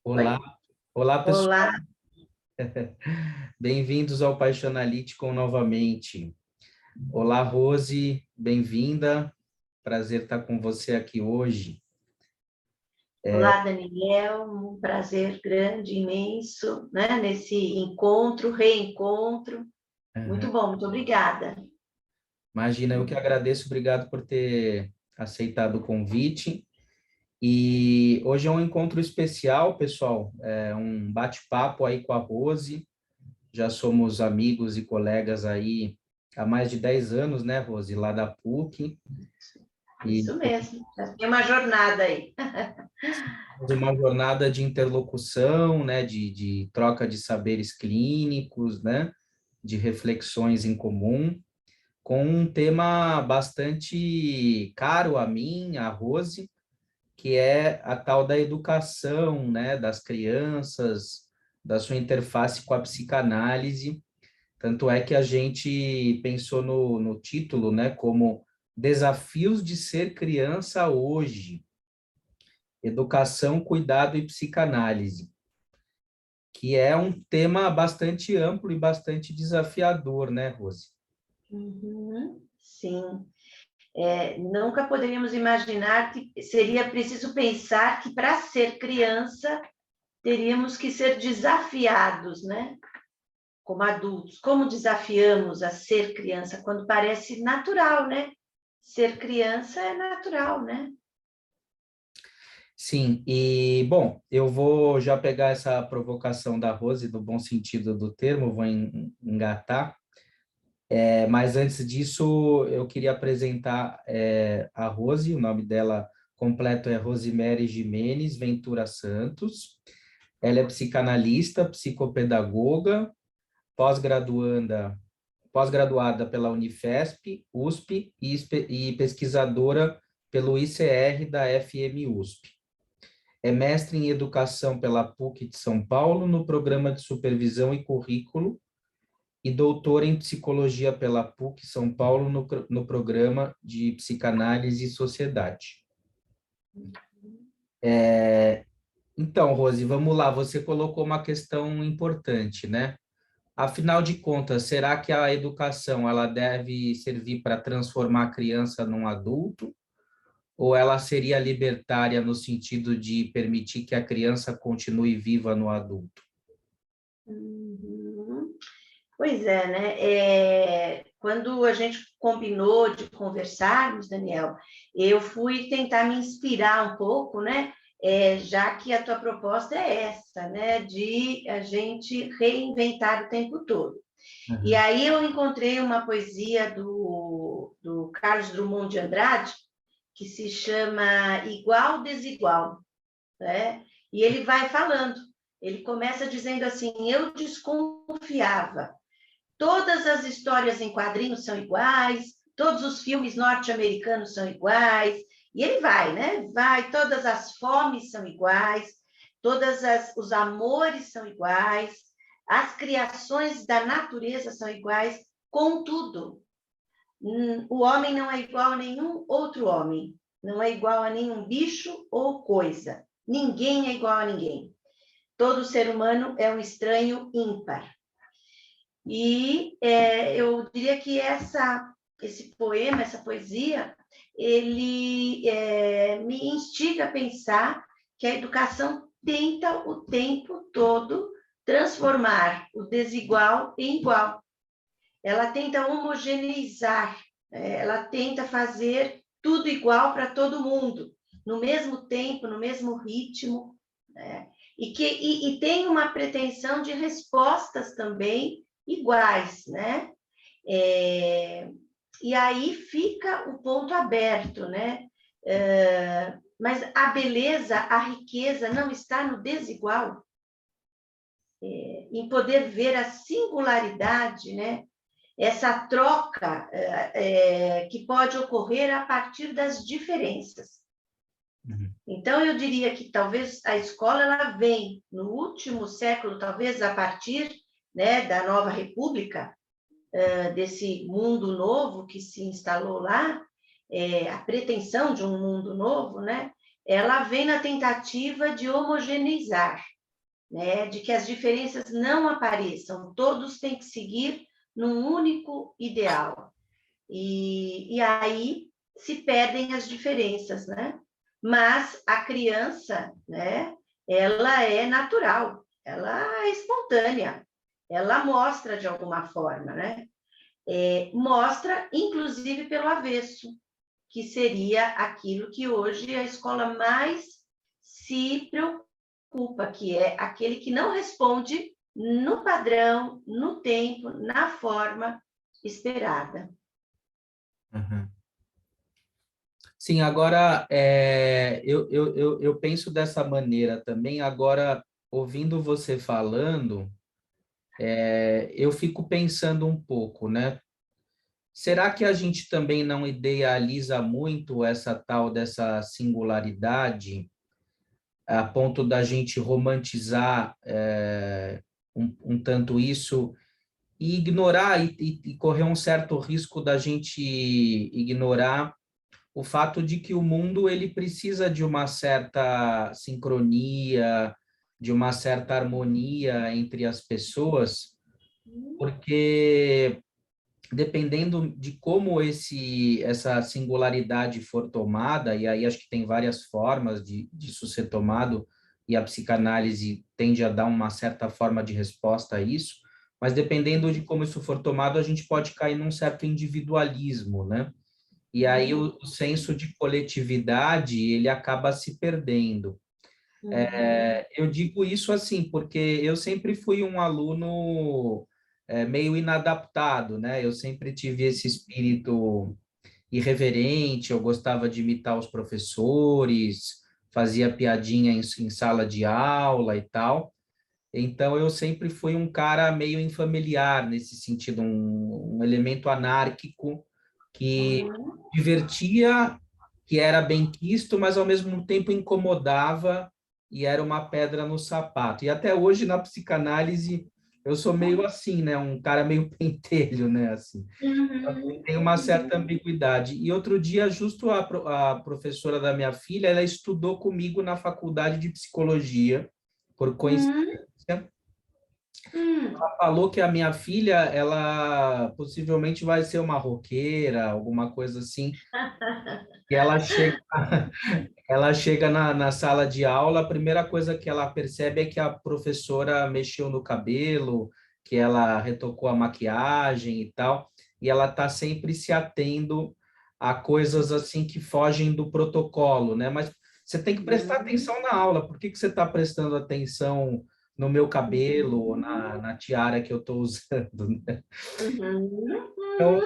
Olá, olá pessoal, Olá, bem-vindos ao Paixonalítico novamente. Olá, Rose, bem-vinda, prazer estar com você aqui hoje. olá, Daniel, um prazer grande, imenso, né? Nesse encontro, reencontro. Muito bom, muito obrigada. Imagina, eu que agradeço, obrigado por ter aceitado o convite. E hoje é um encontro especial, pessoal, é um bate-papo aí com a Rose. Já somos amigos e colegas aí há mais de 10 anos, né, Rose, lá da PUC. E Isso mesmo, já tem uma jornada aí. uma jornada de interlocução, né, de troca de saberes clínicos, né, de reflexões em comum, com um tema bastante caro a mim, a Rose, que é a tal da educação, né, das crianças, da sua interface com a psicanálise. Tanto é que a gente pensou no título, né, como Desafios de Ser Criança Hoje, Educação, Cuidado e Psicanálise, que é um tema bastante amplo e bastante desafiador, né, Rose? Sim, nunca poderíamos imaginar que seria preciso pensar que para ser criança teríamos que ser desafiados, né? Como adultos. Como desafiamos a ser criança quando parece natural, né? Ser criança é natural, né? Sim, e, bom, eu vou já pegar essa provocação da Rose, do bom sentido do termo, vou engatar. Mas antes disso, eu queria apresentar a Rose, o nome dela completo é Rosemary Jimenez Ventura Santos. Ela é psicanalista, psicopedagoga, pós-graduanda, pós-graduada pela Unifesp, USP e pesquisadora pelo ICR da FM-USP. É mestre em Educação pela PUC de São Paulo, no Programa de Supervisão e Currículo, e doutora em Psicologia pela PUC São Paulo, no Programa de Psicanálise e Sociedade. Então, Rose, vamos lá, você colocou uma questão importante, né? Afinal de contas, será que a educação ela deve servir para transformar a criança num adulto? Ou ela seria libertária no sentido de permitir que a criança continue viva no adulto? Uhum. Pois é, né? Quando a gente combinou de conversarmos, Daniel, eu fui tentar me inspirar um pouco, né? Já que a tua proposta é essa, né? De a gente reinventar o tempo todo. E Uhum. aí eu encontrei uma poesia do Carlos Drummond de Andrade, que se chama Igual Desigual, né? E ele vai falando, ele começa dizendo assim: eu desconfiava. Todas as histórias em quadrinhos são iguais, todos os filmes norte-americanos são iguais, e ele vai, né? Vai, todas as fomes são iguais, os amores são iguais, as criações da natureza são iguais, contudo, o homem não é igual a nenhum outro homem, não é igual a nenhum bicho ou coisa. Ninguém é igual a ninguém. Todo ser humano é um estranho ímpar. E eu diria que esse poema, essa poesia, ele me instiga a pensar que a educação tenta o tempo todo transformar o desigual em igual. Ela tenta homogeneizar, ela tenta fazer tudo igual para todo mundo, no mesmo tempo, no mesmo ritmo, né? E tem uma pretensão de respostas também iguais, né? E aí fica o ponto aberto, né? Mas a beleza, a riqueza não está no desigual, em poder ver a singularidade, né? essa troca que pode ocorrer a partir das diferenças. Uhum. Então, eu diria que talvez a escola ela vem no último século, talvez a partir, né, da Nova República, desse mundo novo que se instalou lá, a pretensão de um mundo novo, né, ela vem na tentativa de homogeneizar, né, de que as diferenças não apareçam, todos têm que seguir num único ideal. E aí se perdem as diferenças, né? Mas a criança, né, ela é natural, ela é espontânea, ela mostra de alguma forma, né? Mostra, inclusive, pelo avesso, que seria aquilo que hoje a escola mais se preocupa, que é aquele que não responde no padrão, no tempo, na forma esperada. Uhum. Sim, agora eu penso dessa maneira também. Agora, ouvindo você falando, eu fico pensando um pouco, né? Será que a gente também não idealiza muito essa tal dessa singularidade, a ponto da gente romantizar um tanto isso e ignorar e correr um certo risco da gente ignorar o fato de que o mundo ele precisa de uma certa sincronia, de uma certa harmonia entre as pessoas, porque dependendo de como essa singularidade for tomada, e aí acho que tem várias formas disso ser tomado, e a psicanálise tende a dar uma certa forma de resposta a isso, mas dependendo de como isso for tomado, a gente pode cair num certo individualismo, né? E aí o senso de coletividade, ele acaba se perdendo. Eu digo isso assim, porque eu sempre fui um aluno meio inadaptado, né? Eu sempre tive esse espírito irreverente, eu gostava de imitar os professores, fazia piadinha em sala de aula e tal. Então, eu sempre fui um cara meio infamiliar nesse sentido, um elemento anárquico que divertia, que era benquisto, mas ao mesmo tempo incomodava e era uma pedra no sapato. E até hoje, na psicanálise, eu sou meio assim, né? Um cara meio pentelho, né? Assim. Tem uma certa ambiguidade. E outro dia, justo a professora da minha filha, ela estudou comigo na faculdade de psicologia, por coincidência. Ela falou que a minha filha, ela possivelmente vai ser uma roqueira, alguma coisa assim. E ela chega na sala de aula, a primeira coisa que ela percebe é que a professora mexeu no cabelo, que ela retocou a maquiagem e tal, e ela está sempre se atendo a coisas assim que fogem do protocolo, né? Mas você tem que prestar atenção na aula. Por que você está prestando atenção no meu cabelo ou na tiara que eu estou usando, né? Então,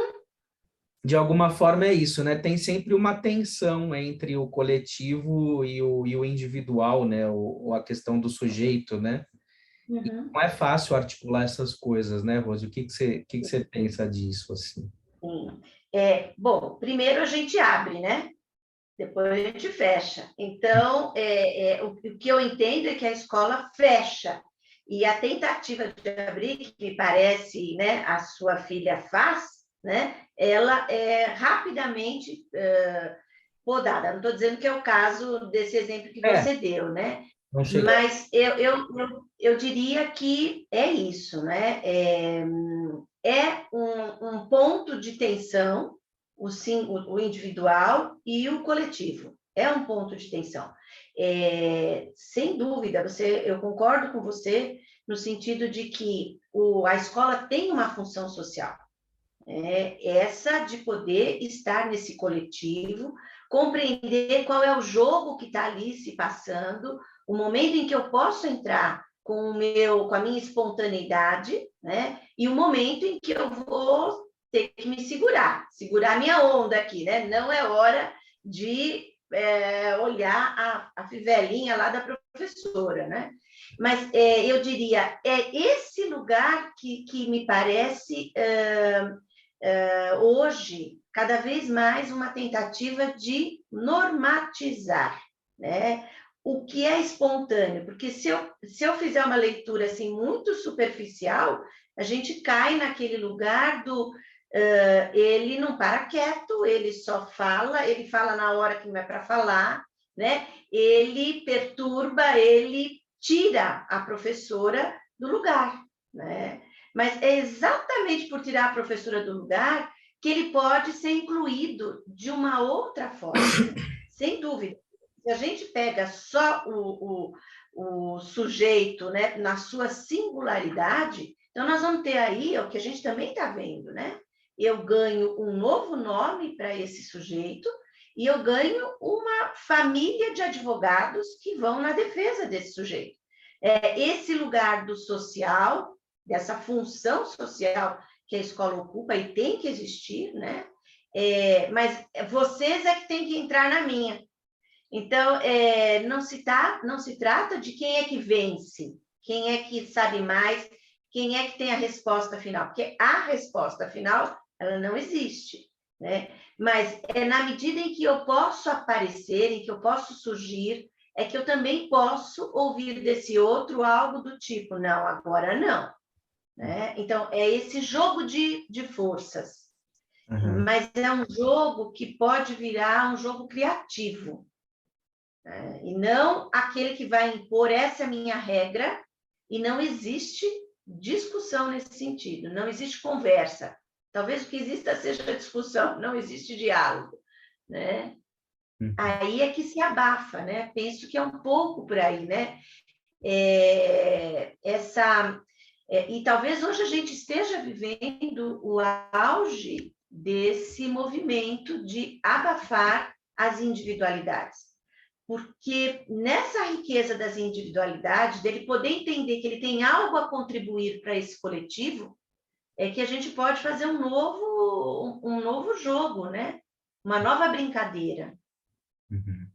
de alguma forma é isso, né? Tem sempre uma tensão entre o coletivo e o individual, né? Ou a questão do sujeito, né? E não é fácil articular essas coisas, né, Rose? O que que você pensa disso, assim? Sim. Bom, primeiro a gente abre, né? Depois a gente fecha. Então, o que eu entendo é que a escola fecha. E a tentativa de abrir, que me parece, né, a sua filha faz, né, ela é rapidamente podada. Não estou dizendo que é o caso desse exemplo que É, você deu, né? não chega. Mas eu diria que é isso, né? É um ponto de tensão, o individual e o coletivo. É um ponto de tensão. Sem dúvida, eu concordo com você no sentido de que a escola tem uma função social. Essa de poder estar nesse coletivo, compreender qual é o jogo que está ali se passando, o momento em que eu posso entrar com a minha espontaneidade, né? E o momento em que eu vou ter que me segurar a minha onda aqui, né? Não é hora de olhar a fivelinha lá da professora, né? Mas eu diria, é esse lugar que me parece hoje, cada vez mais, uma tentativa de normatizar, né? O que é espontâneo, porque se eu fizer uma leitura assim muito superficial, a gente cai naquele lugar do ele não para quieto, ele só fala, ele fala na hora que não é para falar, né? Ele perturba, ele tira a professora do lugar, né? Mas é exatamente por tirar a professora do lugar que ele pode ser incluído de uma outra forma, sem dúvida. Se a gente pega só o sujeito, né, na sua singularidade, então nós vamos ter aí o que a gente também está vendo, né? Eu ganho um novo nome para esse sujeito e eu ganho uma família de advogados que vão na defesa desse sujeito. Esse lugar do social, dessa função social que a escola ocupa e tem que existir, né? Mas vocês é que têm que entrar na minha. Então, não se trata de quem é que vence, quem é que sabe mais, quem é que tem a resposta final, porque a resposta final, ela não existe, né? Mas é na medida em que eu posso aparecer, em que eu posso surgir, é que eu também posso ouvir desse outro algo do tipo, não, agora não. Né? Então, é esse jogo de forças. Uhum. Mas é um jogo que pode virar um jogo criativo. Né? E não aquele que vai impor essa é a minha regra, e não existe discussão nesse sentido, não existe conversa. Talvez o que exista seja discussão, não existe diálogo. Né? Uhum. Aí é que se abafa, né? Penso que é um pouco por aí, né? E talvez hoje a gente esteja vivendo o auge desse movimento de abafar as individualidades. Porque nessa riqueza das individualidades, dele poder entender que ele tem algo a contribuir para esse coletivo, é que a gente pode fazer um novo jogo, né? Uma nova brincadeira. Uhum.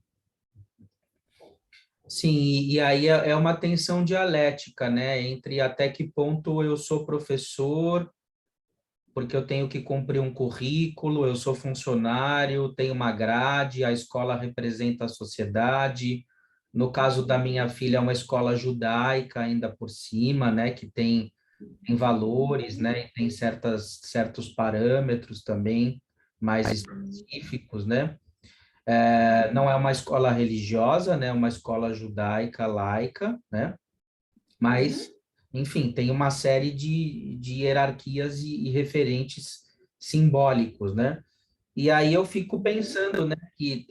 Sim, e aí é uma tensão dialética, né, entre até que ponto eu sou professor, porque eu tenho que cumprir um currículo, eu sou funcionário, tenho uma grade, a escola representa a sociedade. No caso da minha filha, é uma escola judaica ainda por cima, né, que tem valores, né, e tem certos parâmetros também mais específicos, né? Não é uma escola religiosa, né? É uma escola judaica laica, né? Mas, enfim, tem uma série de hierarquias e referentes simbólicos, né? E aí eu fico pensando, né, que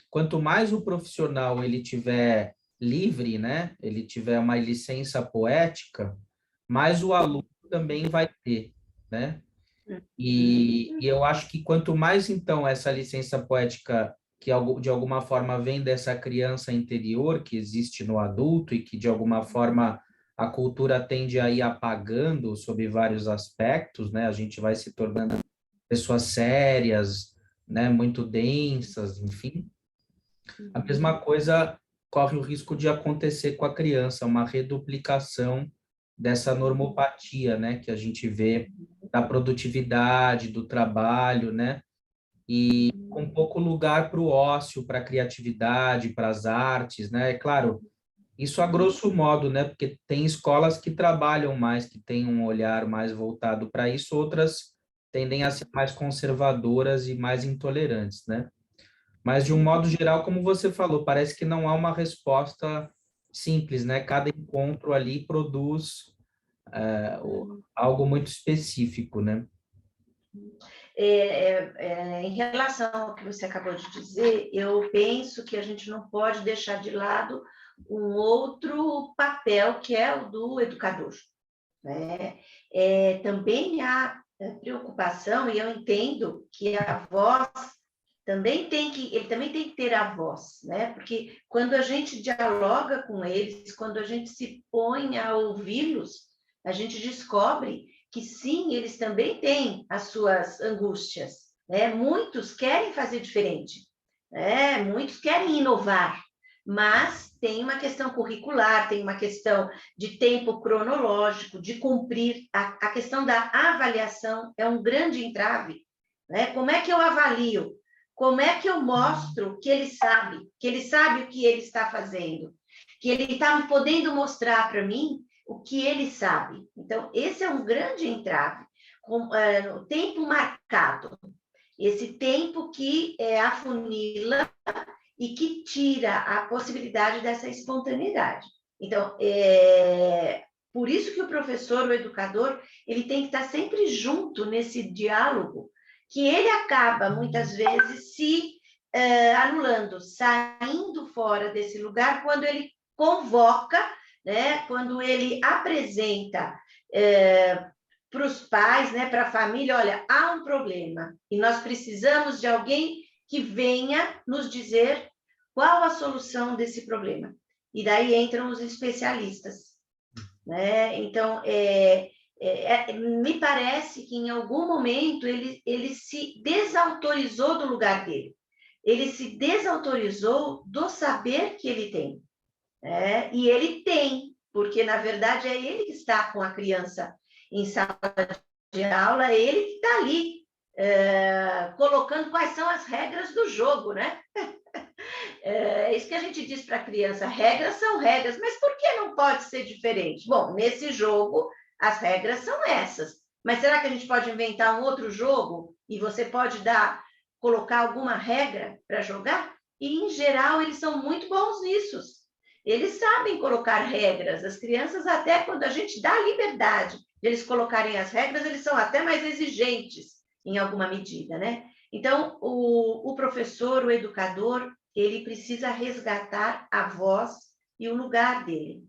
quanto mais o profissional ele tiver livre, né? Ele tiver uma licença poética, mais o aluno também vai ter, né? E eu acho que quanto mais, então, essa licença poética, que de alguma forma vem dessa criança interior que existe no adulto e que, de alguma forma, a cultura tende a ir apagando sob vários aspectos, né? A gente vai se tornando pessoas sérias, né? Muito densas, enfim. A mesma coisa corre o risco de acontecer com a criança, uma reduplicação dessa normopatia, né, que a gente vê da produtividade, do trabalho, né, e com pouco lugar para o ócio, para a criatividade, para as artes, né, é claro, isso a grosso modo, né, porque tem escolas que trabalham mais, que têm um olhar mais voltado para isso, outras tendem a ser mais conservadoras e mais intolerantes, né. Mas, de um modo geral, como você falou, parece que não há uma resposta simples, né? Cada encontro ali produz algo muito específico, né? Em relação ao que você acabou de dizer, eu penso que a gente não pode deixar de lado um outro papel, que é o do educador. Né? Também há preocupação, e eu entendo que a voz ele também tem que ter a voz, né? Porque quando a gente dialoga com eles, quando a gente se põe a ouvi-los, a gente descobre que sim, eles também têm as suas angústias, né? Muitos querem fazer diferente, né? Muitos querem inovar, mas tem uma questão curricular, tem uma questão de tempo cronológico, de cumprir. A questão da avaliação é um grande entrave, né? Como é que eu avalio? Como é que eu mostro que ele sabe o que ele está fazendo, que ele está podendo mostrar para mim o que ele sabe? Então, esse é um grande entrave. O tempo marcado, esse tempo que afunila e que tira a possibilidade dessa espontaneidade. Então, por isso que o professor, o educador, ele tem que estar sempre junto nesse diálogo, que ele acaba, muitas vezes, se anulando, saindo fora desse lugar, quando ele convoca, né, quando ele apresenta para os pais, né, para a família, olha, há um problema e nós precisamos de alguém que venha nos dizer qual a solução desse problema. E daí entram os especialistas, né? Então, me parece que em algum momento ele se desautorizou do lugar dele. Ele se desautorizou do saber que ele tem. Né? E ele tem, porque, na verdade, é ele que está com a criança em sala de aula, é ele que está ali colocando quais são as regras do jogo, né? É isso que a gente diz para a criança, regras são regras, mas por que não pode ser diferente? Bom, nesse jogo, as regras são essas, mas será que a gente pode inventar um outro jogo e você pode colocar alguma regra para jogar? E, em geral, eles são muito bons nisso. Eles sabem colocar regras. As crianças, até quando a gente dá liberdade de eles colocarem as regras, eles são até mais exigentes, em alguma medida, né? Então, o professor, o educador, ele precisa resgatar a voz e o lugar dele,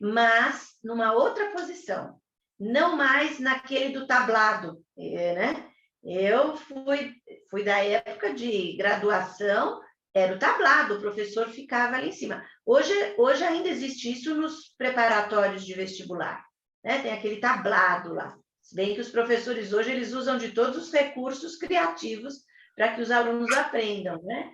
mas numa outra posição, não mais naquele do tablado, né? Eu fui da época de graduação, era o tablado, o professor ficava ali em cima. Hoje ainda existe isso nos preparatórios de vestibular, né? Tem aquele tablado lá. Se bem que os professores hoje eles usam de todos os recursos criativos para que os alunos aprendam, né?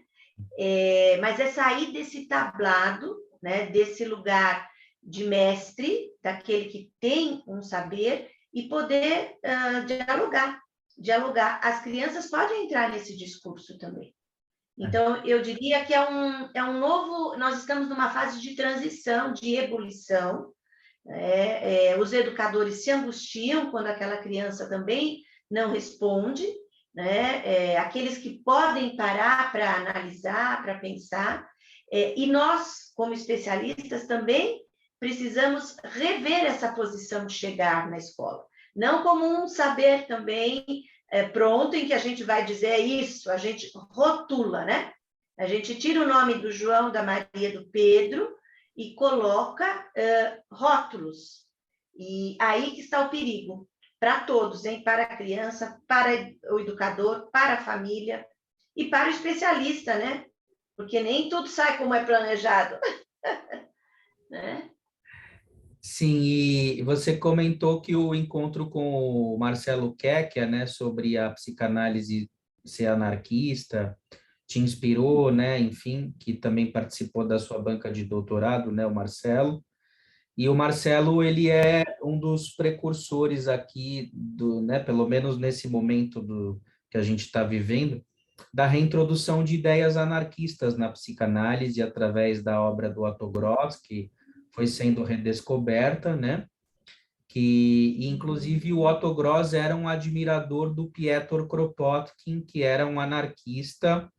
Mas é sair desse tablado, né? Desse lugar de mestre, daquele que tem um saber, e poder dialogar. As crianças podem entrar nesse discurso também. Então, eu diria que é um novo... Nós estamos numa fase de transição, de ebulição. Os educadores se angustiam quando aquela criança também não responde, né? Aqueles que podem parar para analisar, para pensar. E nós, como especialistas, também precisamos rever essa posição de chegar na escola. Não como um saber também pronto, em que a gente vai dizer isso, a gente rotula, né? A gente tira o nome do João, da Maria, do Pedro e coloca rótulos. E aí que está o perigo, para todos, hein? Para a criança, para o educador, para a família e para o especialista, né? Porque nem tudo sai como é planejado. Né? Sim, e você comentou que o encontro com o Marcelo Kekia, né, sobre a psicanálise ser anarquista, te inspirou, né, enfim, que também participou da sua banca de doutorado, né, o Marcelo. E o Marcelo, ele é um dos precursores aqui, né, pelo menos nesse momento que a gente está vivendo, da reintrodução de ideias anarquistas na psicanálise através da obra do Otto Gross, que foi sendo redescoberta, né? Inclusive, o Otto Gross era um admirador do Piotr Kropotkin, que era um anarquista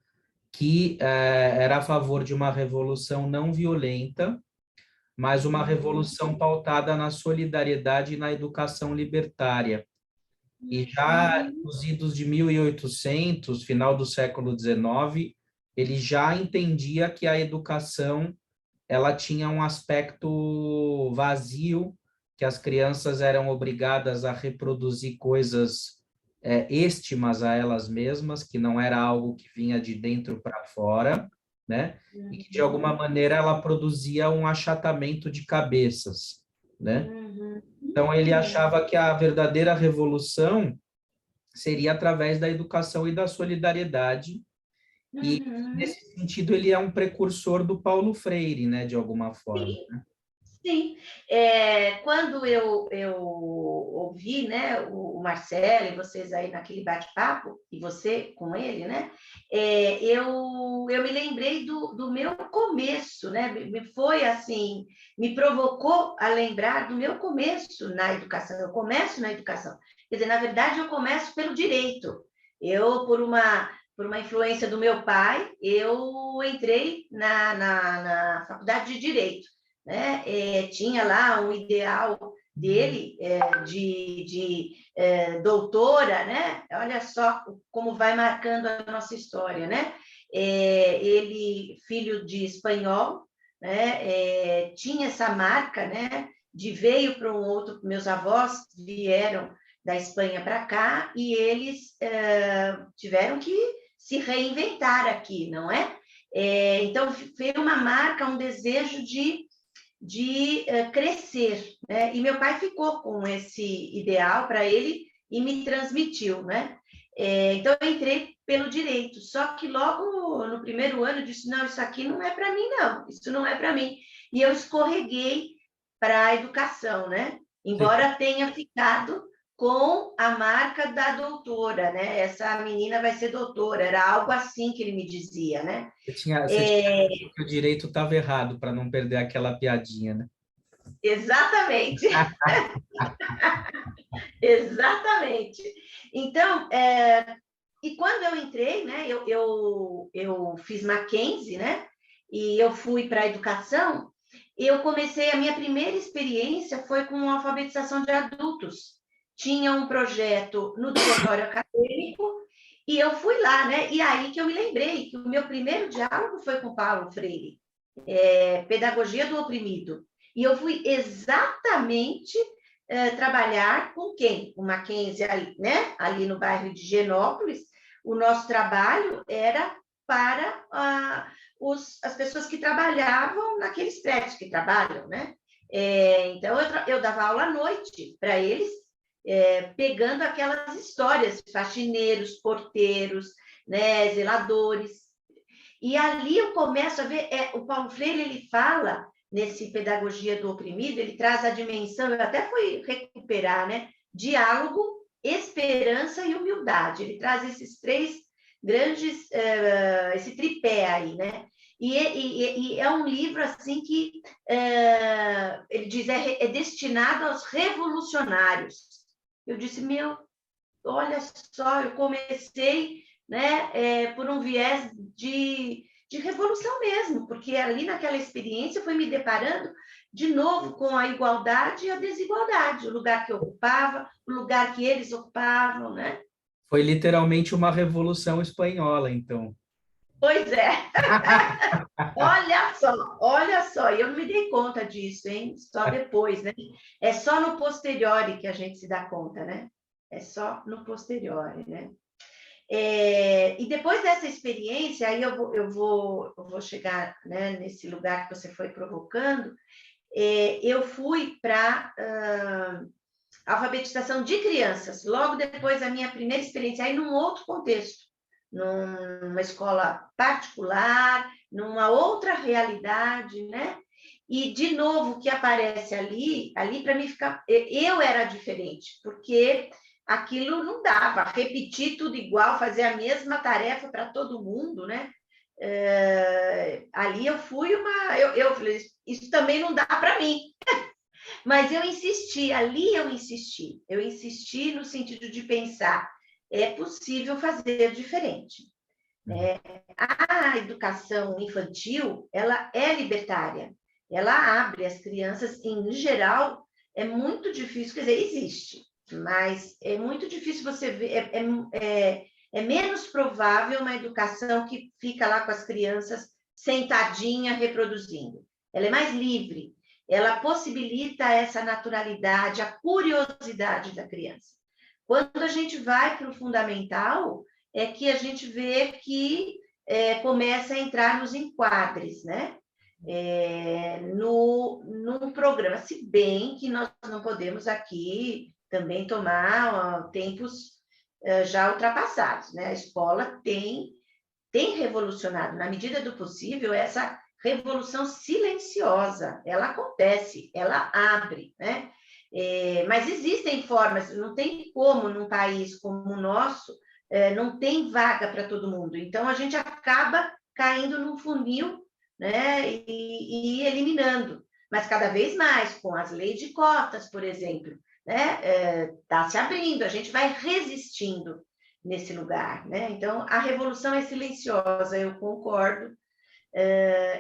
que era a favor de uma revolução não violenta, mas uma revolução pautada na solidariedade e na educação libertária. E já nos idos de 1800, final do século XIX, ele já entendia que a educação ela tinha um aspecto vazio, que as crianças eram obrigadas a reproduzir coisas êxtimas a elas mesmas, que não era algo que vinha de dentro para fora, né? E que, de alguma maneira, ela produzia um achatamento de cabeças, né? Então, ele achava que a verdadeira revolução seria através da educação e da solidariedade. E, Uhum. nesse sentido, ele é um precursor do Paulo Freire, né, de alguma forma. Sim, quando eu ouvi, né, o Marcelo e vocês aí naquele bate-papo, e você com ele, né, eu me lembrei do meu começo, né, foi assim, me provocou a lembrar do meu começo na educação, eu começo na educação, quer dizer, na verdade eu começo pelo direito, eu por uma influência do meu pai, eu entrei na faculdade de Direito, né? Tinha lá um ideal dele de doutora, né? Olha só como vai marcando a nossa história, né? Ele, filho de espanhol, né? Tinha essa marca, né? De veio para um outro, meus avós vieram da Espanha para cá e eles tiveram que se reinventar aqui, não é? Então, veio uma marca, um desejo de crescer, né? E meu pai ficou com esse ideal para ele e me transmitiu, né? Então eu entrei pelo direito, só que logo no primeiro ano eu disse, não, isso aqui não é para mim, não, isso não é para mim. E eu escorreguei para a educação, né? Embora tenha ficado com a marca da doutora, né? Essa menina vai ser doutora, era algo assim que ele me dizia, né? Você tinha visto que o direito estava errado, para não perder aquela piadinha, né? Exatamente. Exatamente. Então, e quando eu entrei, né, eu fiz Mackenzie, né, e eu fui para a educação, eu comecei, a minha primeira experiência foi com alfabetização de adultos. Tinha um projeto no diretório acadêmico e eu fui lá, né, e aí que eu me lembrei que o meu primeiro diálogo foi com Paulo Freire, Pedagogia do Oprimido. E eu fui exatamente trabalhar com quem? O Mackenzie, ali, né? Ali no bairro de Genópolis, o nosso trabalho era para as pessoas que trabalhavam naqueles prédios que trabalham, né? Então, eu dava aula à noite para eles, pegando aquelas histórias, faxineiros, porteiros, né, zeladores. E ali eu começo a ver, o Paulo Freire, ele fala nesse Pedagogia do Oprimido, ele traz a dimensão, eu até fui recuperar, né? Diálogo, esperança e humildade. Ele traz esses três grandes, esse tripé aí, né? E é um livro assim que ele diz é destinado aos revolucionários. Eu disse, meu, olha só, eu comecei, né, por um viés de revolução mesmo, porque ali naquela experiência foi me deparando de novo com a igualdade e a desigualdade, o lugar que eu ocupava, o lugar que eles ocupavam, né? Foi literalmente uma revolução espanhola, então. Pois é, olha só, e eu não me dei conta disso, hein? Só depois, né? É só no posteriori que a gente se dá conta, né? É só no posteriori, né? E depois dessa experiência, aí eu vou chegar, né, nesse lugar que você foi provocando, eu fui para alfabetização de crianças, logo depois da minha primeira experiência, aí num outro contexto, numa escola particular, numa outra realidade, né? E, de novo, o que aparece ali para mim ficar... Eu era diferente, porque aquilo não dava, repetir tudo igual, fazer a mesma tarefa para todo mundo, né? Ali eu fui eu falei, isso também não dá para mim. Mas eu insisti, ali eu insisti no sentido de pensar, é possível fazer diferente. A educação infantil, ela é libertária, ela abre as crianças, em geral, é muito difícil, quer dizer, existe, mas é muito difícil você ver, é menos provável uma educação que fica lá com as crianças sentadinha reproduzindo. Ela é mais livre, ela possibilita essa naturalidade, a curiosidade da criança. Quando a gente vai para o fundamental, é que a gente vê que começa a entrar nos enquadres, né? No programa, se bem que nós não podemos aqui também tomar tempos já ultrapassados, né? A escola tem revolucionado, na medida do possível, essa revolução silenciosa, ela acontece, ela abre, né? Mas existem formas, não tem como num país como o nosso, não tem vaga para todo mundo, então a gente acaba caindo num funil, né? E eliminando, mas cada vez mais, com as leis de cotas, por exemplo, né? Está se abrindo, a gente vai resistindo nesse lugar, né? Então, a revolução é silenciosa, eu concordo,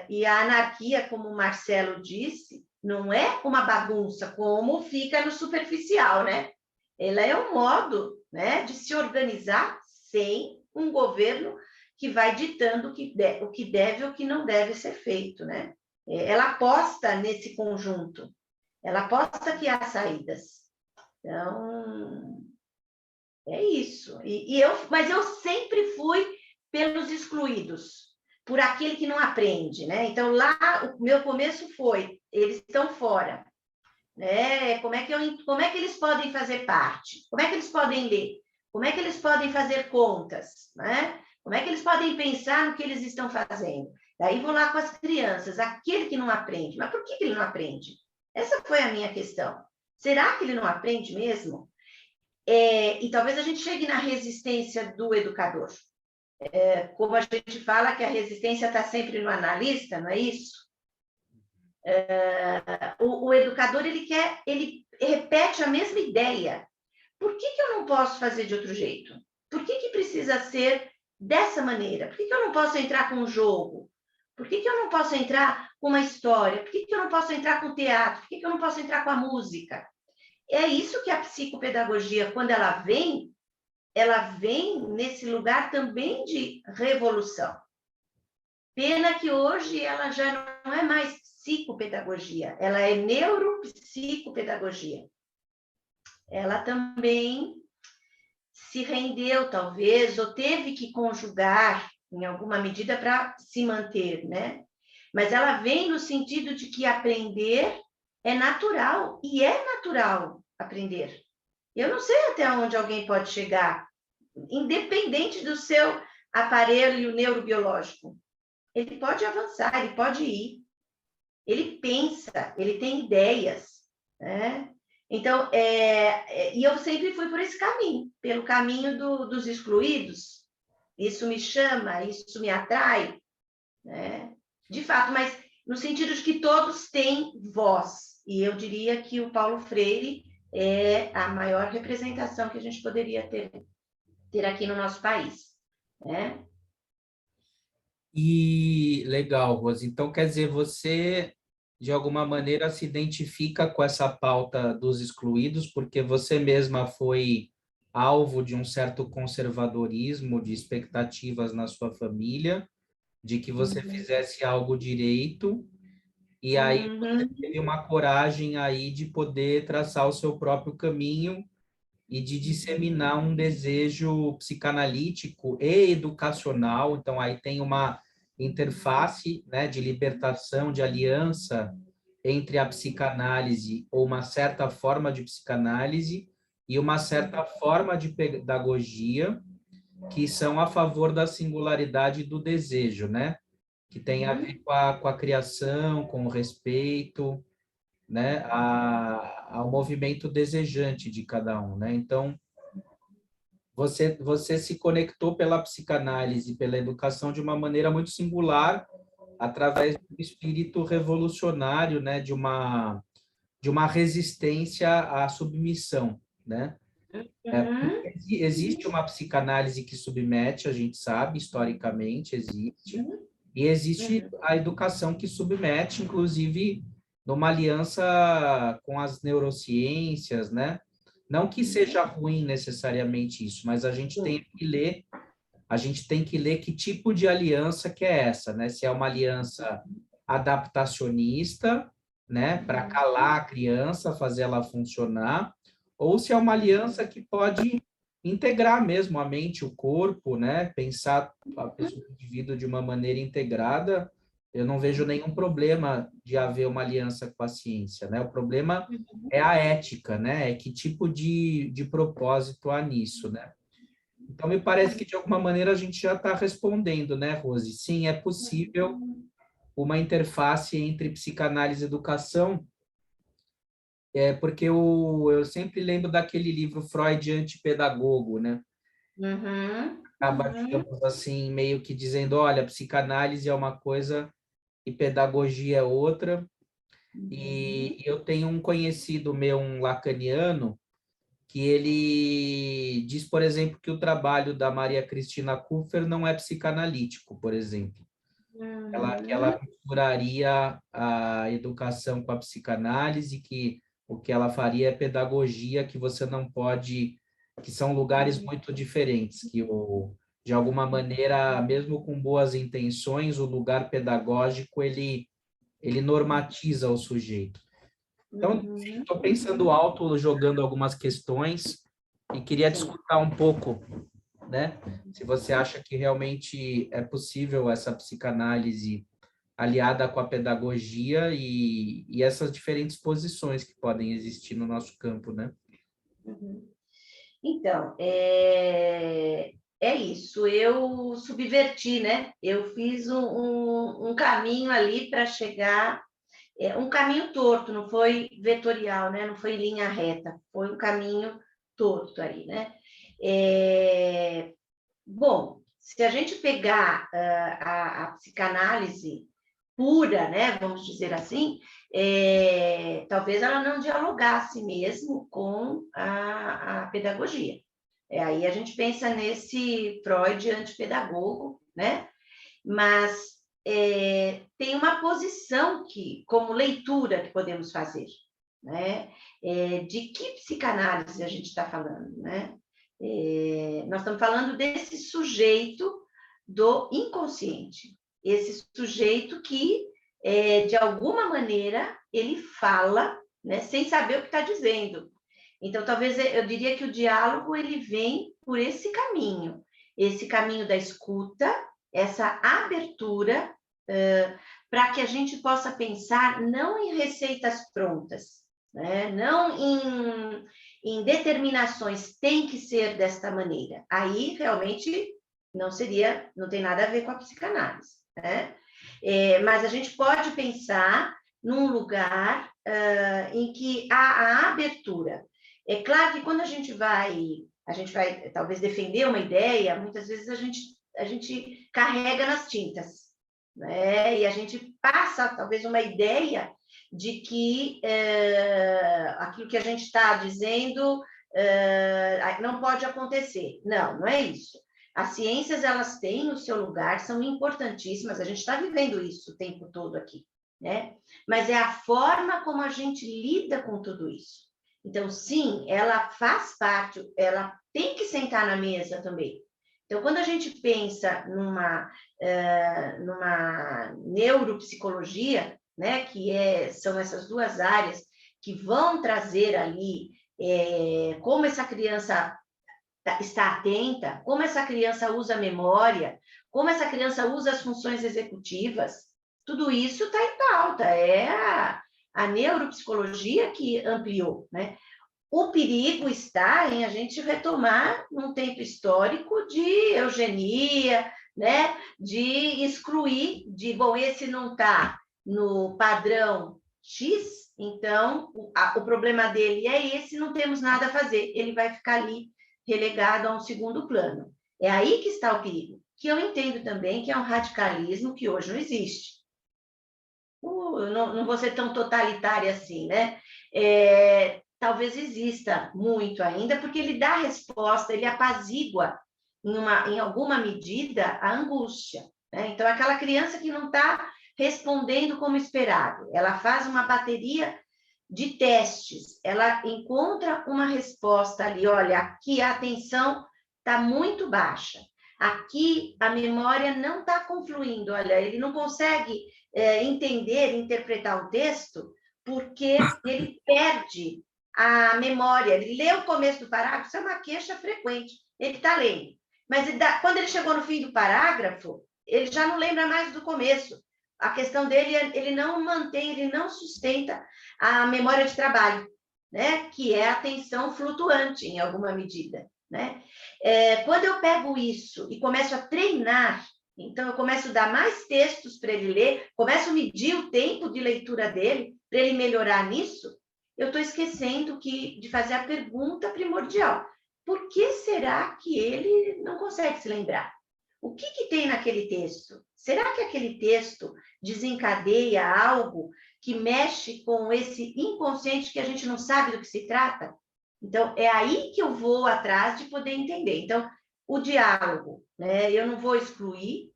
e a anarquia, como o Marcelo disse, não é uma bagunça, como fica no superficial, né? Ela é um modo, né, de se organizar sem um governo que vai ditando o que deve e o que não deve ser feito, né? Ela aposta nesse conjunto, ela aposta que há saídas. Então, é isso. Mas eu sempre fui pelos excluídos, por aquele que não aprende, né? Então, lá, o meu começo foi, eles estão fora, né? Como é que eles podem fazer parte? Como é que eles podem ler? Como é que eles podem fazer contas, né? Como é que eles podem pensar no que eles estão fazendo? Daí vou lá com as crianças, aquele que não aprende. Mas por que ele não aprende? Essa foi a minha questão. Será que ele não aprende mesmo? E talvez a gente chegue na resistência do educador. Como a gente fala que a resistência está sempre no analista, não é isso? O educador, ele repete a mesma ideia. Por que eu não posso fazer de outro jeito? Por que precisa ser dessa maneira? Por que eu não posso entrar com um jogo? Por que eu não posso entrar com uma história? Por que eu não posso entrar com o teatro? Por que eu não posso entrar com a música? É isso que a psicopedagogia, quando ela vem nesse lugar também de revolução. Pena que hoje ela já não é mais psicopedagogia, ela é neuropsicopedagogia. Ela também se rendeu, talvez, ou teve que conjugar, em alguma medida, para se manter, né? Mas ela vem no sentido de que aprender é natural, e é natural aprender. Eu não sei até onde alguém pode chegar, independente do seu aparelho neurobiológico. Ele pode avançar, ele pode ir. Ele pensa, ele tem ideias, né? Então, e eu sempre fui por esse caminho, pelo caminho dos excluídos. Isso me chama, isso me atrai, né? De fato, mas no sentido de que todos têm voz. E eu diria que o Paulo Freire é a maior representação que a gente poderia ter aqui no nosso país, né? E legal, Rose. Então, quer dizer, você de alguma maneira se identifica com essa pauta dos excluídos, porque você mesma foi alvo de um certo conservadorismo, de expectativas na sua família, de que você fizesse algo direito, e aí você Uhum. teve uma coragem aí de poder traçar o seu próprio caminho e de disseminar um desejo psicanalítico e educacional. Então, aí tem uma interface, né, de libertação, de aliança entre a psicanálise, ou uma certa forma de psicanálise, e uma certa forma de pedagogia, que são a favor da singularidade do desejo, né? Que tem a ver com a criação, com o respeito, né, ao movimento desejante de cada um, né? Então, você se conectou pela psicanálise, pela educação de uma maneira muito singular, através do espírito revolucionário, né, de uma resistência à submissão, né? Uhum. Porque existe uma psicanálise que submete, a gente sabe, historicamente existe, e existe Uhum. a educação que submete, inclusive, numa aliança com as neurociências, né? Não que seja ruim necessariamente isso, mas a gente tem que ler que tipo de aliança que é essa, né? Se é uma aliança adaptacionista, né, para calar a criança, fazer ela funcionar, ou se é uma aliança que pode integrar mesmo a mente, o corpo, né? Pensar a pessoa, o indivíduo de uma maneira integrada. Eu não vejo nenhum problema de haver uma aliança com a ciência, né? O problema é a ética, né? É que tipo de propósito há nisso, né? Então, me parece que, de alguma maneira, a gente já está respondendo, né, Rose? Sim, é possível uma interface entre psicanálise e educação, porque eu sempre lembro daquele livro Freud Antipedagogo, né? Uhum, Acaba, uhum, digamos assim, meio que dizendo, olha, psicanálise é uma coisa e pedagogia é outra. uhum, E eu tenho um conhecido meu, um lacaniano, que ele diz, por exemplo, que o trabalho da Maria Cristina Kupfer não é psicanalítico, por exemplo. Que ela uhum, misturaria a educação com a psicanálise, que o que ela faria é pedagogia, que você não pode, que são lugares muito diferentes, que de alguma maneira, mesmo com boas intenções, o lugar pedagógico ele normatiza o sujeito. Então, uhum. estou pensando alto, jogando algumas questões e queria te Sim. escutar um pouco, né? Se você acha que realmente é possível essa psicanálise aliada com a pedagogia e essas diferentes posições que podem existir no nosso campo, né? Uhum. Então, é isso. Eu subverti, né? Eu fiz um caminho ali para chegar, um caminho torto, não foi vetorial, né? Não foi em linha reta, foi um caminho torto aí, né? Bom, se a gente pegar a psicanálise pura, né, vamos dizer assim, talvez ela não dialogasse mesmo com a pedagogia. Aí a gente pensa nesse Freud antipedagogo, né? Mas tem uma posição que, como leitura, que podemos fazer, né? De que psicanálise a gente está falando, né? Nós estamos falando desse sujeito do inconsciente, esse sujeito que, de alguma maneira, ele fala, né, sem saber o que está dizendo. Então, talvez eu diria que o diálogo ele vem por esse caminho da escuta, essa abertura, para que a gente possa pensar não em receitas prontas, né? Não em determinações, tem que ser desta maneira. Aí realmente não tem nada a ver com a psicanálise, né? Mas a gente pode pensar num lugar em que há a abertura. É claro que quando a gente vai talvez defender uma ideia, muitas vezes a gente carrega nas tintas, né? E a gente passa talvez uma ideia de que aquilo que a gente está dizendo não pode acontecer. Não, não é isso. As ciências, elas têm o seu lugar, são importantíssimas, a gente está vivendo isso o tempo todo aqui, né? Mas é a forma como a gente lida com tudo isso. Então, sim, ela faz parte, ela tem que sentar na mesa também. Então, quando a gente pensa numa neuropsicologia, né, são essas duas áreas que vão trazer ali como essa criança está atenta, como essa criança usa a memória, como essa criança usa as funções executivas, tudo isso está em pauta, é a neuropsicologia que ampliou, né? O perigo está em a gente retomar num tempo histórico de eugenia, né? De excluir, bom, esse não está no padrão X, então o problema dele é esse, não temos nada a fazer, ele vai ficar ali relegado a um segundo plano. É aí que está o perigo, que eu entendo também que é um radicalismo que hoje não existe. Não vou ser tão totalitária assim, né? Talvez exista muito ainda, porque ele dá resposta, ele apazigua, em alguma medida, a angústia, né? Então, aquela criança que não está respondendo como esperado, ela faz uma bateria de testes, ela encontra uma resposta ali, olha, aqui a atenção está muito baixa, aqui a memória não está confluindo, olha, ele não consegue entender, interpretar o texto, porque ele perde a memória, ele lê o começo do parágrafo, isso é uma queixa frequente, ele está lendo, mas quando ele chegou no fim do parágrafo, ele já não lembra mais do começo, a questão dele, ele não mantém, ele não sustenta a memória de trabalho, né? Que é a atenção flutuante, em alguma medida. né? Quando eu pego isso e começo a treinar, então eu começo a dar mais textos para ele ler, começo a medir o tempo de leitura dele, para ele melhorar nisso, eu estou esquecendo de fazer a pergunta primordial. Por que será que ele não consegue se lembrar? O que tem naquele texto? Será que aquele texto desencadeia algo que mexe com esse inconsciente que a gente não sabe do que se trata? Então, é aí que eu vou atrás de poder entender. Então, o diálogo, né? Eu não vou excluir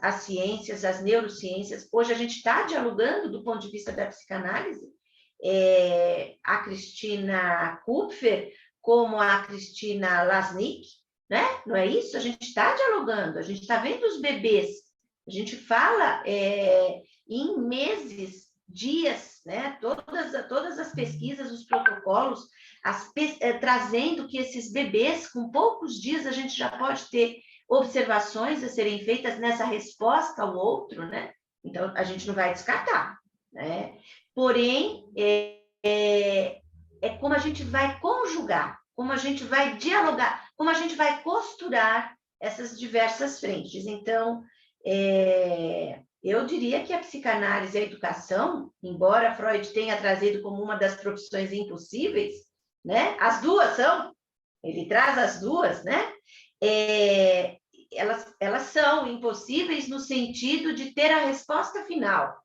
as ciências, as neurociências. Hoje a gente está dialogando do ponto de vista da psicanálise. A Cristina Kupfer, como a Cristina Lasnik, né? Não é isso? A gente está dialogando, a gente está vendo os bebês, a gente fala em meses, dias, né? Todas as pesquisas, os protocolos, trazendo que esses bebês, com poucos dias, a gente já pode ter observações a serem feitas nessa resposta ao outro, né? Então, a gente não vai descartar, né? Porém, como a gente vai conjugar, como a gente vai dialogar, como a gente vai costurar essas diversas frentes. Então, eu diria que a psicanálise e a educação, embora Freud tenha trazido como uma das profissões impossíveis, né? As duas são, ele traz as duas, né? Elas são impossíveis no sentido de ter a resposta final,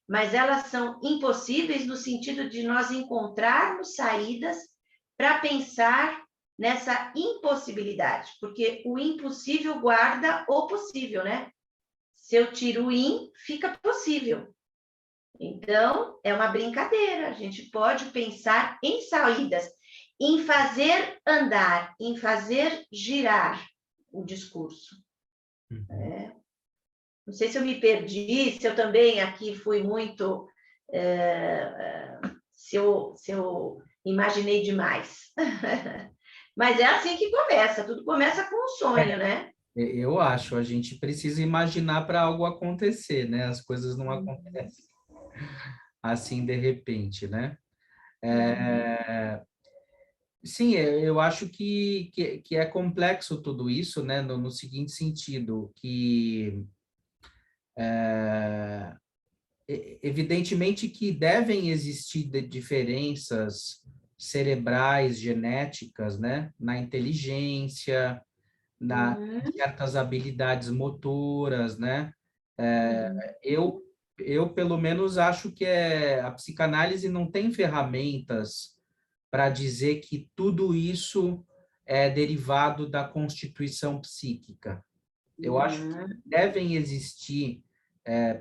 mas elas são impossíveis no sentido de nós encontrarmos saídas para pensar nessa impossibilidade, porque o impossível guarda o possível, né? Se eu tiro o fica possível. Então, é uma brincadeira, a gente pode pensar em saídas, em fazer andar, em fazer girar o discurso. Não sei se eu me perdi, se eu também aqui fui muito... se eu imaginei demais. Mas é assim que começa, tudo começa com um sonho, né? Eu acho, a gente precisa imaginar para algo acontecer, né? As coisas não acontecem assim de repente, né? Sim, eu acho que é complexo tudo isso, né? No seguinte sentido, que evidentemente que devem existir diferenças cerebrais, genéticas, né? Na inteligência, em certas habilidades motoras, né? Eu, pelo menos, acho que a psicanálise não tem ferramentas para dizer que tudo isso é derivado da constituição psíquica. Eu acho que devem existir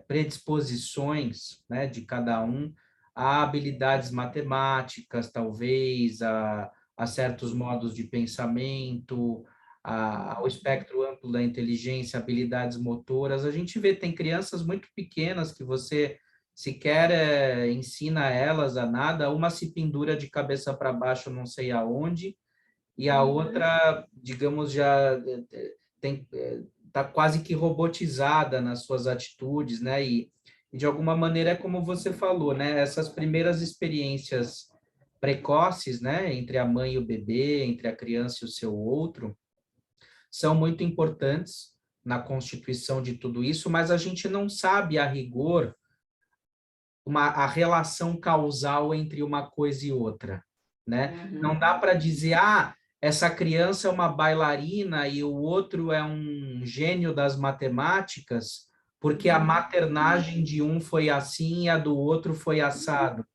predisposições, né, de cada um a habilidades matemáticas, talvez, a certos modos de pensamento, ao espectro amplo da inteligência, habilidades motoras. A gente vê, tem crianças muito pequenas que você sequer ensina elas a nada, uma se pendura de cabeça para baixo não sei aonde, e a outra, digamos, já tem está quase que robotizada nas suas atitudes, né? E de alguma maneira é como você falou, né? Essas primeiras experiências precoces, né? Entre a mãe e o bebê, entre a criança e o seu outro, são muito importantes na constituição de tudo isso, mas a gente não sabe a rigor a relação causal entre uma coisa e outra, né? Não dá para dizer, essa criança é uma bailarina e o outro é um gênio das matemáticas, porque a maternagem de um foi assim e a do outro foi assado.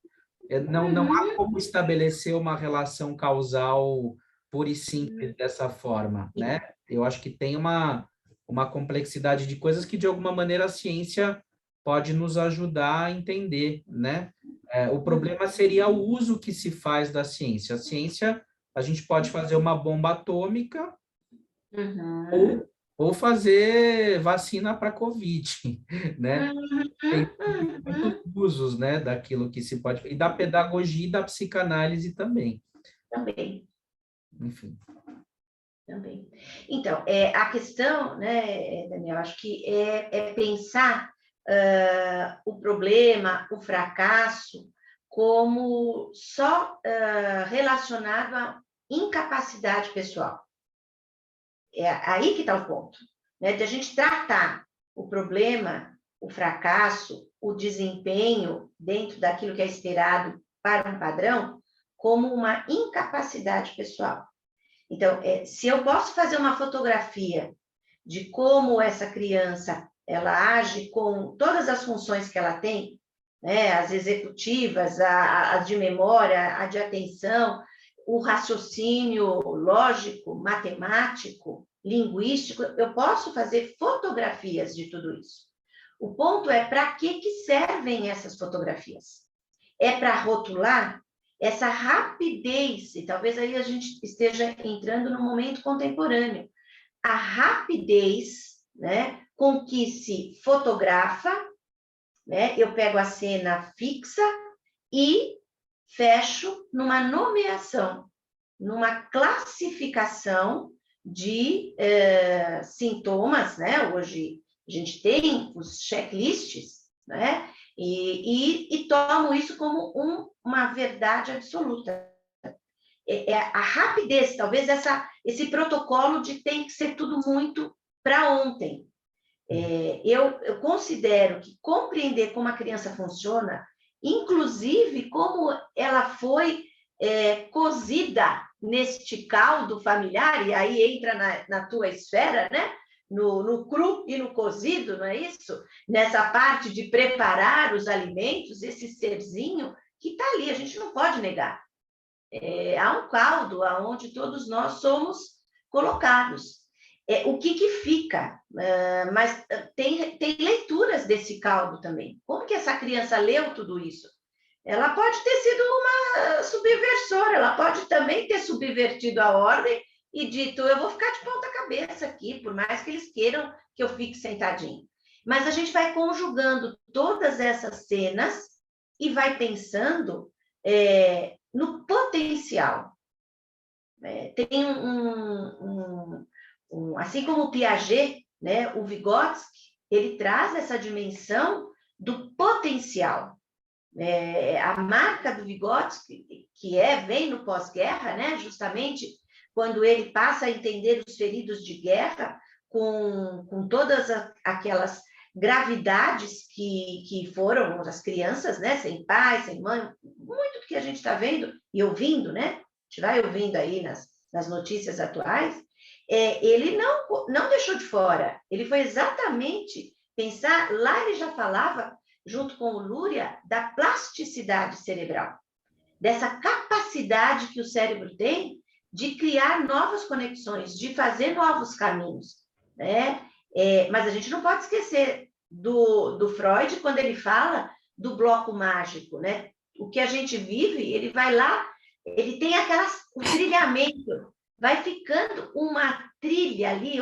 Não há como estabelecer uma relação causal pura e simples dessa forma, né? Eu acho que tem uma complexidade de coisas que, de alguma maneira, a ciência pode nos ajudar a entender, né? O problema seria o uso que se faz da ciência. A ciência, a gente pode fazer uma bomba atômica ou fazer vacina para Covid, né? Tem muitos usos, né, daquilo que se pode... E da pedagogia e da psicanálise também. Também. Enfim. Também. Então, a questão, né, Daniel, acho que é pensar o problema, o fracasso, como só relacionado incapacidade pessoal. É aí que está o ponto, né? De a gente tratar o problema, o fracasso, o desempenho dentro daquilo que é esperado para um padrão, como uma incapacidade pessoal. Então, se eu posso fazer uma fotografia de como essa criança ela age com todas as funções que ela tem, né? As executivas, a de memória, a de atenção, o raciocínio lógico, matemático, linguístico, eu posso fazer fotografias de tudo isso. O ponto é para que servem essas fotografias? É para rotular essa rapidez, e talvez aí a gente esteja entrando no momento contemporâneo, a rapidez, né, com que se fotografa, né, eu pego a cena fixa e fecho numa nomeação, numa classificação de sintomas, né? Hoje a gente tem os checklists, né? E tomo isso como uma verdade absoluta. A rapidez, talvez esse protocolo de tem que ser tudo muito para ontem. Eu considero que compreender como a criança funciona, inclusive como ela foi cozida neste caldo familiar, e aí entra na tua esfera, né? No cru e no cozido, não é isso? Nessa parte de preparar os alimentos, esse serzinho que está ali, a gente não pode negar. Há um caldo onde todos nós somos colocados. O que fica? Mas tem leituras desse caldo também. Como que essa criança leu tudo isso? Ela pode ter sido uma subversora, ela pode também ter subvertido a ordem e dito, eu vou ficar de ponta cabeça aqui, por mais que eles queiram que eu fique sentadinho. Mas a gente vai conjugando todas essas cenas e vai pensando no potencial. Tem assim como o Piaget, né, o Vygotsky, ele traz essa dimensão do potencial. A marca do Vygotsky, que vem no pós-guerra, né, justamente quando ele passa a entender os feridos de guerra com todas aquelas gravidades que foram as crianças, né, sem pai, sem mãe, muito do que a gente está vendo e ouvindo, né, a gente vai ouvindo aí nas notícias atuais, ele não deixou de fora, ele foi exatamente pensar, lá ele já falava, junto com o Luria, da plasticidade cerebral, dessa capacidade que o cérebro tem de criar novas conexões, de fazer novos caminhos, né? Mas a gente não pode esquecer do Freud, quando ele fala do bloco mágico, né? O que a gente vive, ele vai lá, ele tem o trilhamento, vai ficando uma trilha ali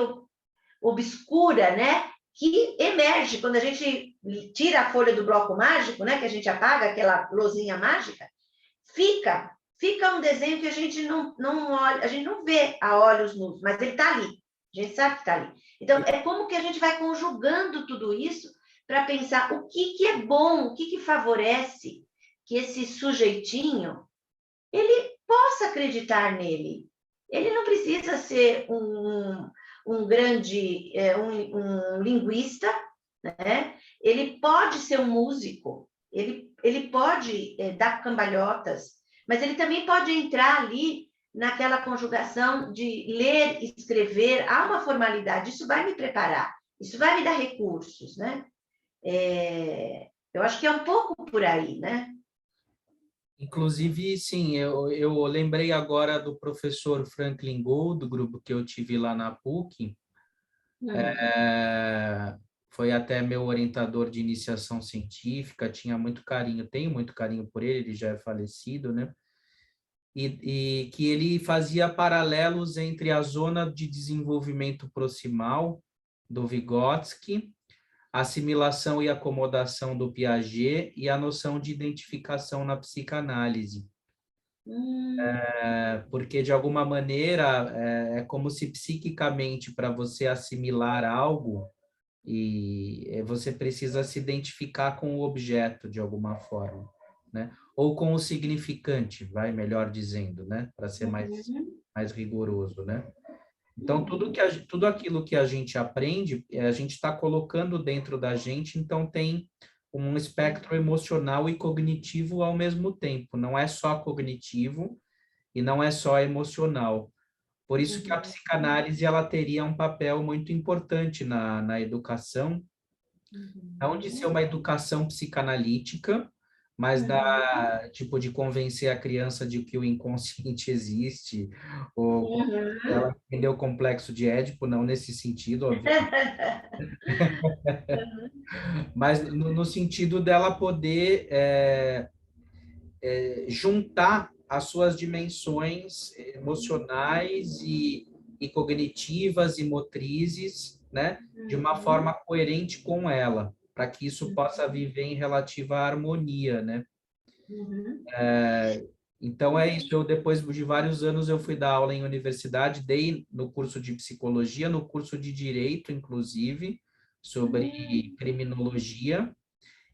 obscura, né? Que emerge quando a gente tira a folha do bloco mágico, né? Que a gente apaga aquela luzinha mágica, fica um desenho que a gente não olha, a gente não vê a olhos nus, mas ele está ali. A gente sabe que está ali. Então, é como que a gente vai conjugando tudo isso para pensar o que é bom, o que favorece que esse sujeitinho ele possa acreditar nele. Ele não precisa ser um grande um linguista, né? Ele pode ser um músico, ele pode dar cambalhotas, mas ele também pode entrar ali naquela conjugação de ler e escrever. Há uma formalidade, isso vai me preparar, isso vai me dar recursos, né? Eu acho que é um pouco por aí, né? Inclusive, sim, eu lembrei agora do professor Franklin Gould, do grupo que eu tive lá na PUC. Foi até meu orientador de iniciação científica, tinha muito carinho, tenho muito carinho por ele já é falecido, né? E que ele fazia paralelos entre a zona de desenvolvimento proximal do Vygotsky, assimilação e acomodação do Piaget e a noção de identificação na psicanálise. Porque, de alguma maneira, é como se psiquicamente, para você assimilar algo, e você precisa se identificar com o objeto, de alguma forma. né? Ou com o significante, vai melhor dizendo, né? Para ser Uhum. mais rigoroso, né? Então, tudo aquilo que a gente aprende, a gente está colocando dentro da gente, então tem um espectro emocional e cognitivo ao mesmo tempo. Não é só cognitivo e não é só emocional. Por isso que a Uhum. psicanálise ela teria um papel muito importante na educação, não de ser Uhum. uma educação psicanalítica, mas Uhum. da tipo de convencer a criança de que o inconsciente existe, ou Uhum. ela entender o complexo de Édipo, não nesse sentido, óbvio, mas no sentido dela poder juntar as suas dimensões emocionais e cognitivas e motrizes, né, de uma Uhum. forma coerente com ela, para que isso possa viver em relativa harmonia, né? Uhum. Então é isso. Eu depois de vários anos eu fui dar aula em universidade, dei no curso de psicologia, no curso de direito, inclusive, sobre Uhum. criminologia.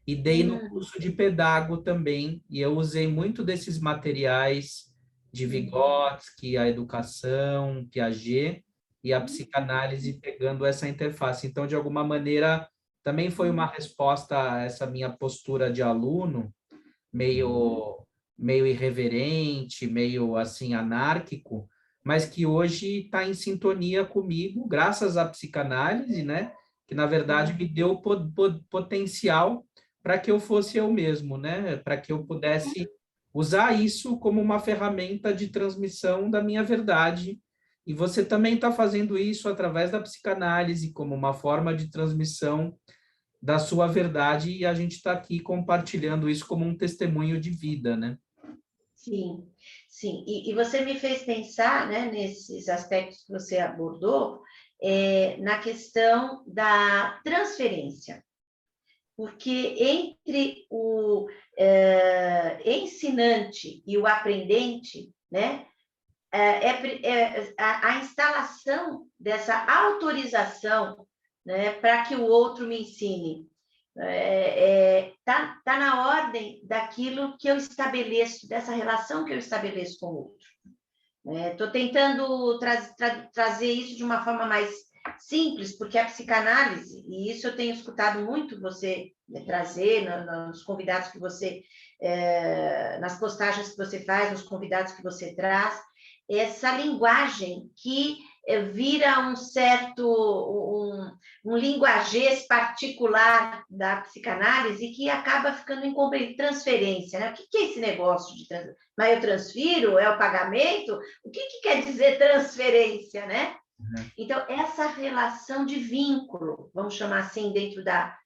E dei no Uhum. curso de pedago também, e eu usei muito desses materiais de Uhum. Vygotsky, a educação, Piaget e a Uhum. psicanálise pegando essa interface. Então, de alguma maneira, também foi uma resposta a essa minha postura de aluno, meio irreverente, meio assim anárquico, mas que hoje está em sintonia comigo, graças à psicanálise, né? Que na verdade me deu potencial para que eu fosse eu mesmo, né? Para que eu pudesse usar isso como uma ferramenta de transmissão da minha verdade. E você também está fazendo isso através da psicanálise como uma forma de transmissão da sua verdade, e a gente está aqui compartilhando isso como um testemunho de vida, né? Sim, sim. E você me fez pensar, né, nesses aspectos que você abordou, na questão da transferência, porque entre o ensinante e o aprendente, né, a instalação dessa autorização, né, para que o outro me ensine. Tá na ordem daquilo que eu estabeleço, dessa relação que eu estabeleço com o outro. Estou tentando trazer isso de uma forma mais simples, porque a psicanálise, e isso eu tenho escutado muito você trazer nos convidados que você, nas postagens que você faz, nos convidados que você traz, essa linguagem que vira um linguagês particular da psicanálise que acaba ficando em transferência, né? O que é esse negócio de transferência? Mas eu transfiro? É o pagamento? O que quer dizer transferência, né? Uhum. Então, essa relação de vínculo, vamos chamar assim, dentro da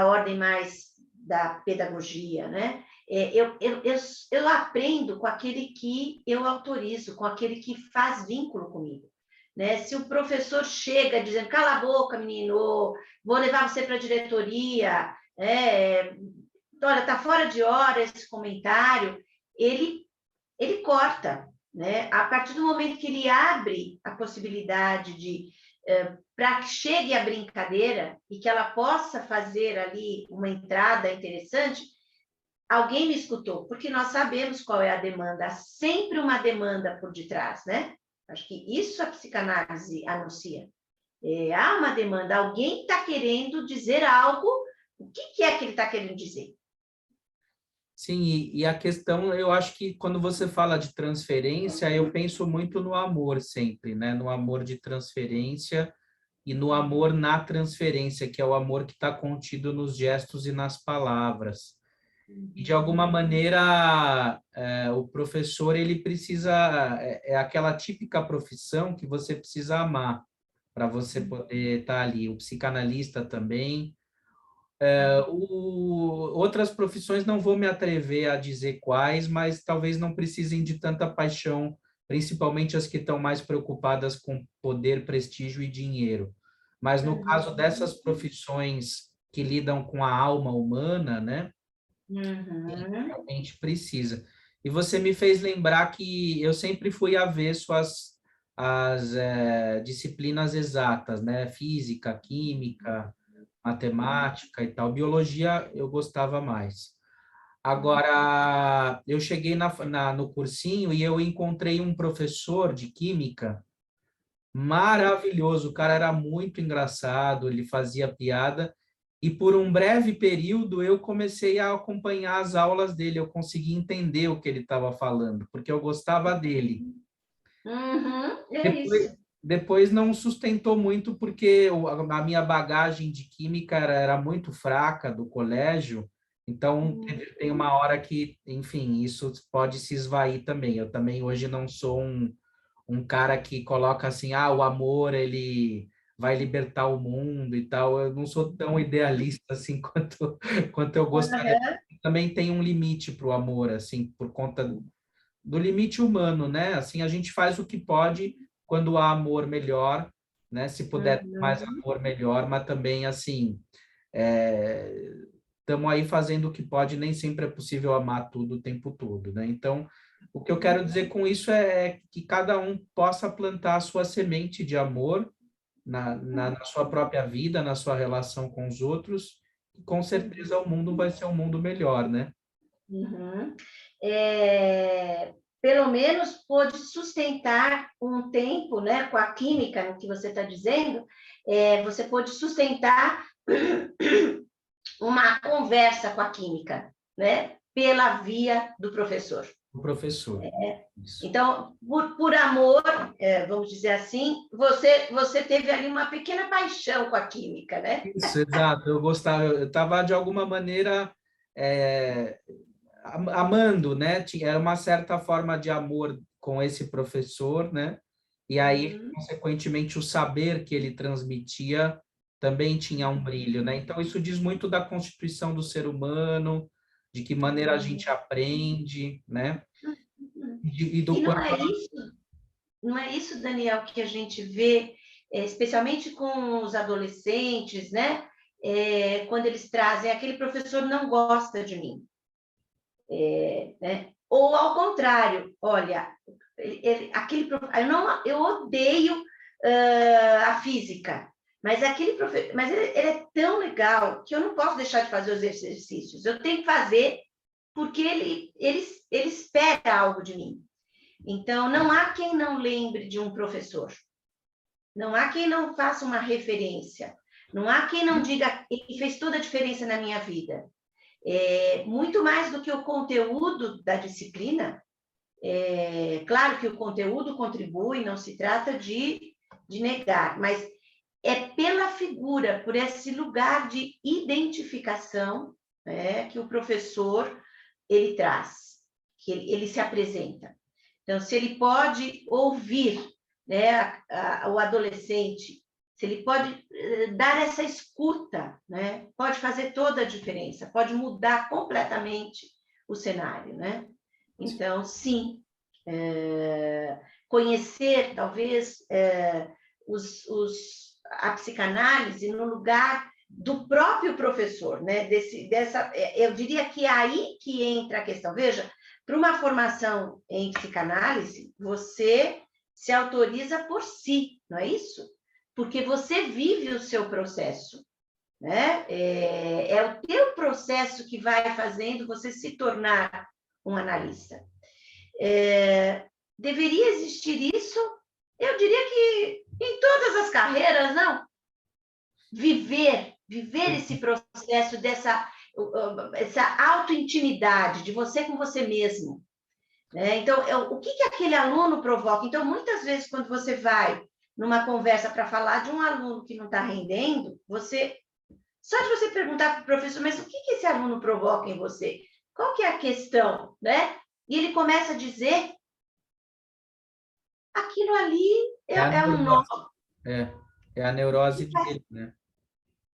ordem mais da pedagogia, né? Eu aprendo com aquele que eu autorizo, com aquele que faz vínculo comigo. Né? Se o professor chega dizendo, cala a boca, menino, vou levar você para a diretoria, olha, está fora de hora esse comentário, ele corta, né? A partir do momento que ele abre a possibilidade de para que chegue a brincadeira e que ela possa fazer ali uma entrada interessante, alguém me escutou, porque nós sabemos qual é a demanda, há sempre uma demanda por detrás, né? Acho que isso a psicanálise anuncia. Há uma demanda, alguém está querendo dizer algo, o que é que ele está querendo dizer? Sim, e a questão, eu acho que quando você fala de transferência, eu penso muito no amor sempre, né? No amor de transferência e no amor na transferência, que é o amor que está contido nos gestos e nas palavras. E de alguma Uhum. maneira, o professor ele precisa é aquela típica profissão que você precisa amar para você poder estar ali. O psicanalista também. Outras profissões não vou me atrever a dizer quais, mas talvez não precisem de tanta paixão, principalmente as que estão mais preocupadas com poder, prestígio e dinheiro. Mas no caso dessas Uhum. profissões que lidam com a alma humana, né? Uhum. Realmente precisa. E você me fez lembrar que eu sempre fui avesso às disciplinas exatas, né? Física, química, matemática e tal. Biologia eu gostava mais. Agora, eu cheguei no cursinho e eu encontrei um professor de química maravilhoso. O cara era muito engraçado, ele fazia piada. E por um breve período eu comecei a acompanhar as aulas dele, eu consegui entender o que ele estava falando, porque eu gostava dele. Uhum, é Depois, isso. depois não sustentou muito, porque a minha bagagem de química era muito fraca do colégio, então tem uma hora que, enfim, isso pode se esvair também. Eu também hoje não sou um cara que coloca assim, o amor, ele vai libertar o mundo e tal. Eu não sou tão idealista assim quanto eu gostaria. Uhum, Também tem um limite para o amor, assim, por conta do limite humano, né? Assim, a gente faz o que pode quando há amor melhor, né? Se puder ter mais uhum, amor melhor, mas também assim, estamos aí fazendo o que pode, nem sempre é possível amar tudo o tempo todo, né? Então, o que eu quero dizer com isso é que cada um possa plantar a sua semente de amor na sua própria vida, na sua relação com os outros, e com certeza o mundo vai ser um mundo melhor, né? uhum. É, pelo menos pôde sustentar um tempo, né, com a química, no que você está dizendo, você pôde sustentar uma conversa com a química, né, pela via do professor. O professor. Isso. Então, por amor, vamos dizer assim, você teve ali uma pequena paixão com a química, né? Isso, exato. Eu gostava, eu estava de alguma maneira é, amando, né? Era uma certa forma de amor com esse professor, né? E aí, Uhum, consequentemente, o saber que ele transmitia também tinha um brilho, né? Então, isso diz muito da constituição do ser humano, de que maneira a gente aprende, né? uhum. E do E quanto. não é isso, Daniel, que a gente vê, especialmente com os adolescentes, né? Quando eles trazem, aquele professor não gosta de mim, né? Ou ao contrário, olha, eu odeio a física, mas aquele professor, mas ele é tão legal que eu não posso deixar de fazer os exercícios. Eu tenho que fazer porque ele espera algo de mim. Então, não há quem não lembre de um professor. Não há quem não faça uma referência. Não há quem não diga que fez toda a diferença na minha vida. Muito mais do que o conteúdo da disciplina. Claro que o conteúdo contribui, não se trata de negar, mas é pela figura, por esse lugar de identificação, né, que o professor ele traz, que ele se apresenta. Então, se ele pode ouvir, né, o adolescente, se ele pode dar essa escuta, né, pode fazer toda a diferença, pode mudar completamente o cenário, né? Então, sim, conhecer, talvez, a psicanálise no lugar do próprio professor, né? Eu diria que é aí que entra a questão. Veja, para uma formação em psicanálise, você se autoriza por si, não é isso? Porque você vive o seu processo, né? É o teu processo que vai fazendo você se tornar um analista. Deveria existir isso? Eu diria que em todas as carreiras, não? Viver esse processo essa auto-intimidade de você com você mesmo. Né? Então, o que aquele aluno provoca? Então, muitas vezes, quando você vai numa conversa para falar de um aluno que não está rendendo, só de você perguntar para o professor, mas o que esse aluno provoca em você? Qual que é a questão? Né? E ele começa a dizer, aquilo ali É a é um nó. neurose, é, é a neurose dele, né?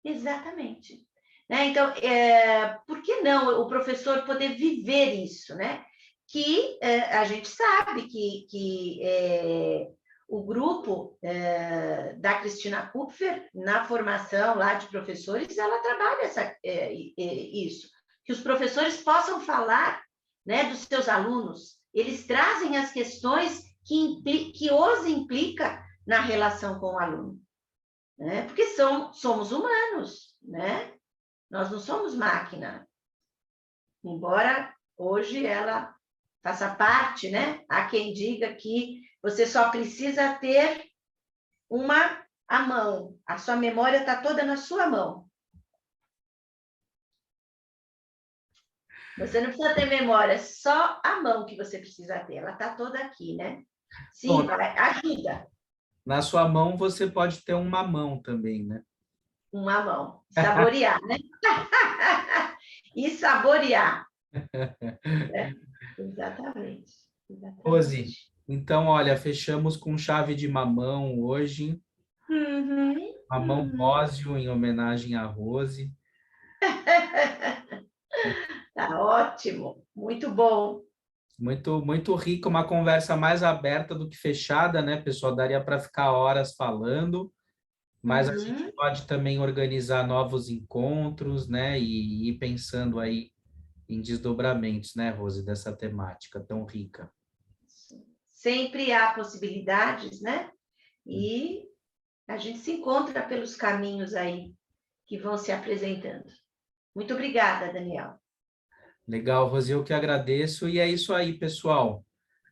Exatamente. Né? Então, por que não o professor poder viver isso, né? Que a gente sabe que o grupo da Cristina Kupfer, na formação lá de professores, ela trabalha isso, que os professores possam falar, né, dos seus alunos, eles trazem as questões que os implica na relação com o aluno, né? Porque somos humanos, né? Nós não somos máquina. embora hoje ela faça parte, né? Há quem diga que você só precisa ter a mão, a sua memória está toda na sua mão. Você não precisa ter memória, só a mão que você precisa ter, ela está toda aqui, né? Sim, Bom, ajuda. na sua mão você pode ter uma mão também, né? Uma mão, saborear, né? E saborear. Né? Exatamente. Rose, Exatamente. então, olha, fechamos com chave de mamão hoje, Uhum, mamão uhum. Rósio em homenagem à Rose. Tá ótimo, muito bom. Muito, muito rico, uma conversa mais aberta do que fechada, né, pessoal? Daria para ficar horas falando, mas a gente Uhum. pode também organizar novos encontros, né, e ir pensando aí em desdobramentos, né, Rose, dessa temática tão rica. Sempre há possibilidades, né? E a gente se encontra pelos caminhos aí que vão se apresentando. Muito obrigada, Daniel. Legal, Rose, eu que agradeço. E é isso aí, pessoal.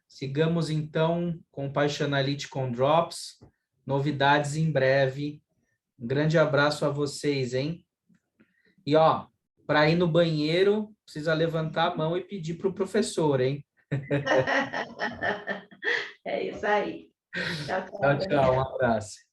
Sigamos então com o Paixonality com Drops. Novidades em breve. Um grande abraço a vocês, hein? E ó, para ir no banheiro, precisa levantar a mão e pedir para o professor, hein? É isso aí. Tchau, tchau, Tchau, tchau, um Daniel. abraço.